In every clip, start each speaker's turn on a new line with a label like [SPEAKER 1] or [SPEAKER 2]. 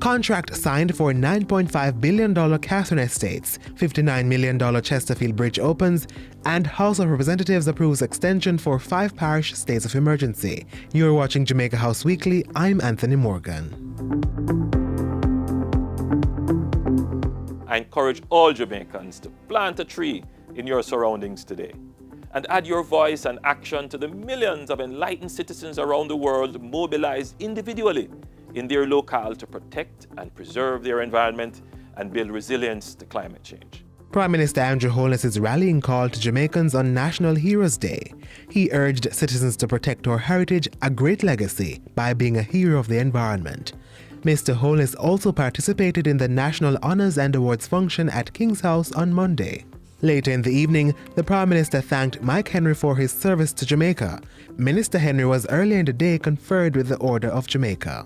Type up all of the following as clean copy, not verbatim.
[SPEAKER 1] Contract signed for $9.5 billion Catherine Estates, $59 million Chesterfield Bridge opens, and House of Representatives approves extension for 5 parish states of emergency. You're watching Jamaica House Weekly. I'm Anthony Morgan.
[SPEAKER 2] I encourage all Jamaicans to plant a tree in your surroundings today and add your voice and action to the millions of enlightened citizens around the world mobilized individually in their locale to protect and preserve their environment and build resilience to climate change.
[SPEAKER 1] Prime Minister Andrew Holness's rallying call to Jamaicans on National Heroes Day. He urged citizens to protect our heritage, a great legacy, by being a hero of the environment. Mr. Holness also participated in the National Honours and Awards function at King's House on Monday. Later in the evening, the Prime Minister thanked Mike Henry for his service to Jamaica. Minister Henry was earlier in the day conferred with the Order of Jamaica.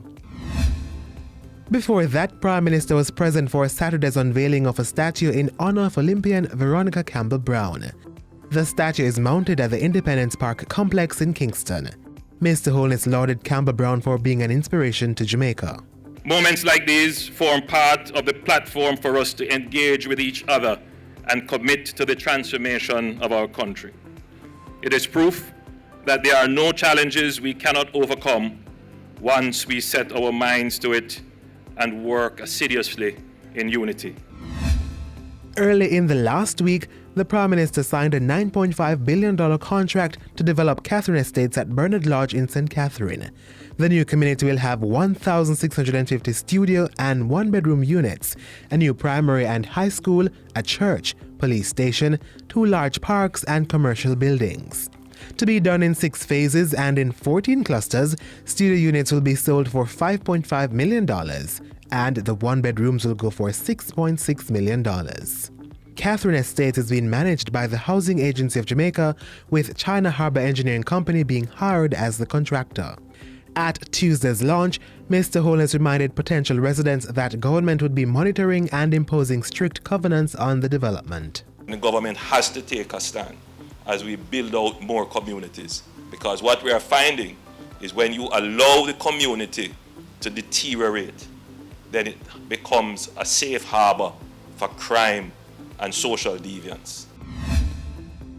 [SPEAKER 1] Before that, Prime Minister was present for Saturday's unveiling of a statue in honor of Olympian Veronica Campbell Brown. The statue is mounted at the Independence Park complex in Kingston. Mr. Holness lauded Campbell Brown for being an inspiration to Jamaica.
[SPEAKER 3] Moments like these form part of the platform for us to engage with each other and commit to the transformation of our country. It is proof that there are no challenges we cannot overcome once we set our minds to it and work assiduously in unity.
[SPEAKER 1] Early in the last week, the Prime Minister signed a $9.5 billion contract to develop Catherine Estates at Bernard Lodge in St. Catherine. The new community will have 1,650 studio and one-bedroom units, a new primary and high school, a church, police station, 2 large parks and commercial buildings. To be done in 6 phases and in 14 clusters, studio units will be sold for $5.5 million and the one-bedrooms will go for $6.6 million. Catherine Estates is being managed by the Housing Agency of Jamaica, with China Harbour Engineering Company being hired as the contractor. At Tuesday's launch, Mr. Holness reminded potential residents that government would be monitoring and imposing strict covenants on the development.
[SPEAKER 2] The government has to take a stand as we build out more communities, because what we are finding is when you allow the community to deteriorate, then it becomes a safe harbor for crime and social deviance.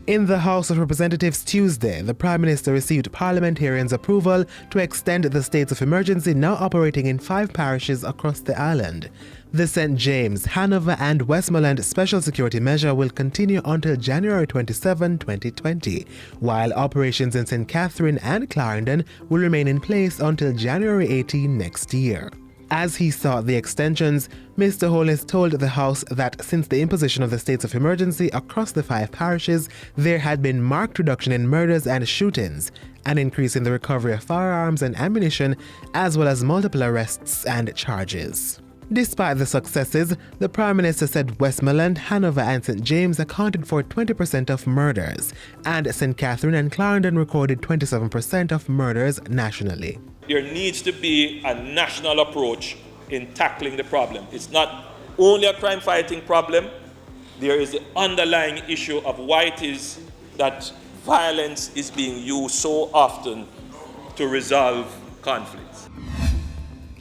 [SPEAKER 1] In the House of Representatives Tuesday, the Prime Minister received parliamentarians' approval to extend the states of emergency now operating in 5 parishes across the island. The St. James, Hanover and Westmoreland Special Security Measure will continue until January 27, 2020, while operations in St. Catherine and Clarendon will remain in place until January 18 next year. As he sought the extensions, Mr. Holness told the House that since the imposition of the states of emergency across the 5 parishes, there had been marked reduction in murders and shootings, an increase in the recovery of firearms and ammunition, as well as multiple arrests and charges. Despite the successes, the Prime Minister said Westmoreland, Hanover and St. James accounted for 20% of murders, and St. Catherine and Clarendon recorded 27% of murders nationally.
[SPEAKER 2] There needs to be a national approach in tackling the problem. It's not only a crime-fighting problem, there is the underlying issue of why it is that violence is being used so often to resolve conflicts.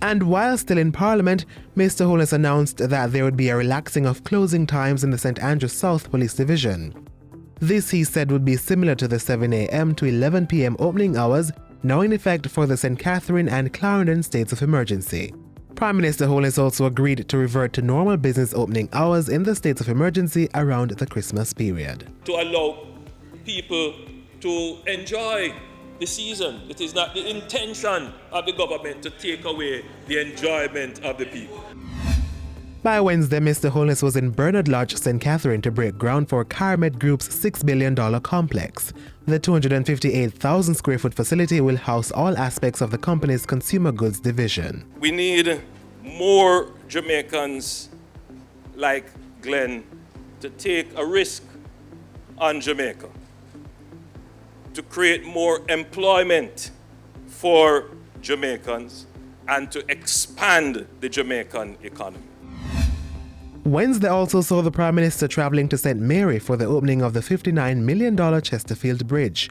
[SPEAKER 1] And while still in Parliament, Mr. Holness announced that there would be a relaxing of closing times in the St. Andrews South Police Division. This, he said, would be similar to the 7 a.m. to 11 p.m. opening hours, now in effect for the St. Catherine and Clarendon states of emergency. Prime Minister Holness also agreed to revert to normal business opening hours in the states of emergency around the Christmas period.
[SPEAKER 2] To allow people to enjoy the season. It is not the intention of the government to take away the enjoyment of the people.
[SPEAKER 1] By Wednesday, Mr. Holness was in Bernard Lodge, St. Catherine to break ground for Carmet Group's $6 billion complex. The 258,000 square foot facility will house all aspects of the company's consumer goods division.
[SPEAKER 2] We need more Jamaicans like Glenn to take a risk on Jamaica, to create more employment for Jamaicans and to expand the Jamaican economy.
[SPEAKER 1] Wednesday also saw the Prime Minister traveling to St. Mary for the opening of the $59 million Chesterfield Bridge.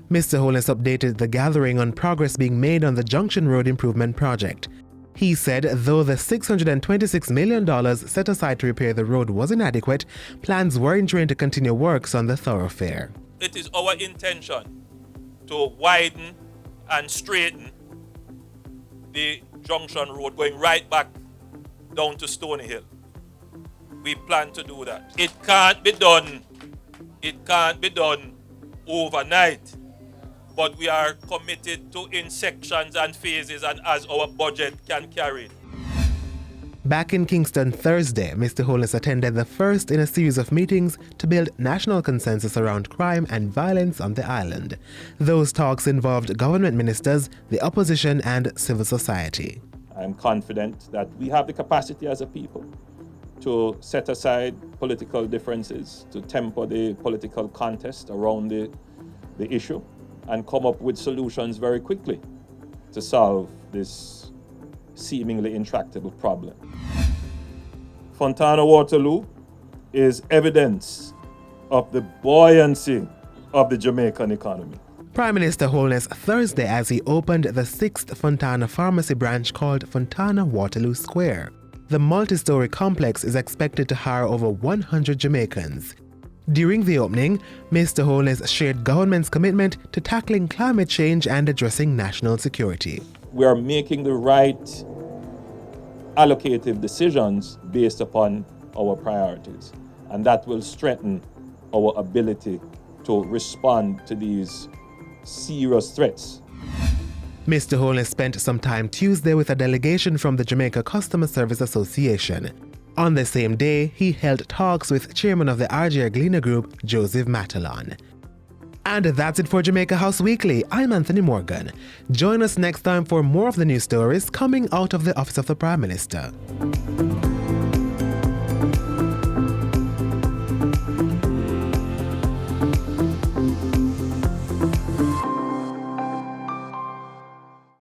[SPEAKER 1] Mr. Holness updated the gathering on progress being made on the Junction Road Improvement Project. He said though the $626 million set aside to repair the road was inadequate, plans were in train to continue works on the thoroughfare.
[SPEAKER 2] It is our intention to widen and straighten the junction road going right back down to Stony Hill. We plan to do that. It can't be done overnight, but we are committed to in sections and phases and as our budget can carry it.
[SPEAKER 1] Back in Kingston Thursday, Mr. Holness attended the first in a series of meetings to build national consensus around crime and violence on the island. Those talks involved government ministers, the opposition and civil society.
[SPEAKER 2] I'm confident that we have the capacity as a people to set aside political differences, to temper the political contest around the issue, and come up with solutions very quickly to solve this seemingly intractable problem. Fontana Waterloo is evidence of the buoyancy of the Jamaican economy.
[SPEAKER 1] Prime Minister Holness Thursday as he opened the 6th Fontana pharmacy branch called Fontana Waterloo Square. The multi-story complex is expected to hire over 100 Jamaicans. During the opening, Mr. Holness shared government's commitment to tackling climate change and addressing national security.
[SPEAKER 2] We are making the right allocative decisions based upon our priorities, and that will strengthen our ability to respond to these serious threats.
[SPEAKER 1] Mr. Holness spent some time Tuesday with a delegation from the Jamaica Customer Service Association. On the same day, he held talks with chairman of the RJ Gleaner Group, Joseph Matalon. And that's it for Jamaica House Weekly. I'm Anthony Morgan. Join us next time for more of the news stories coming out of the Office of the Prime Minister.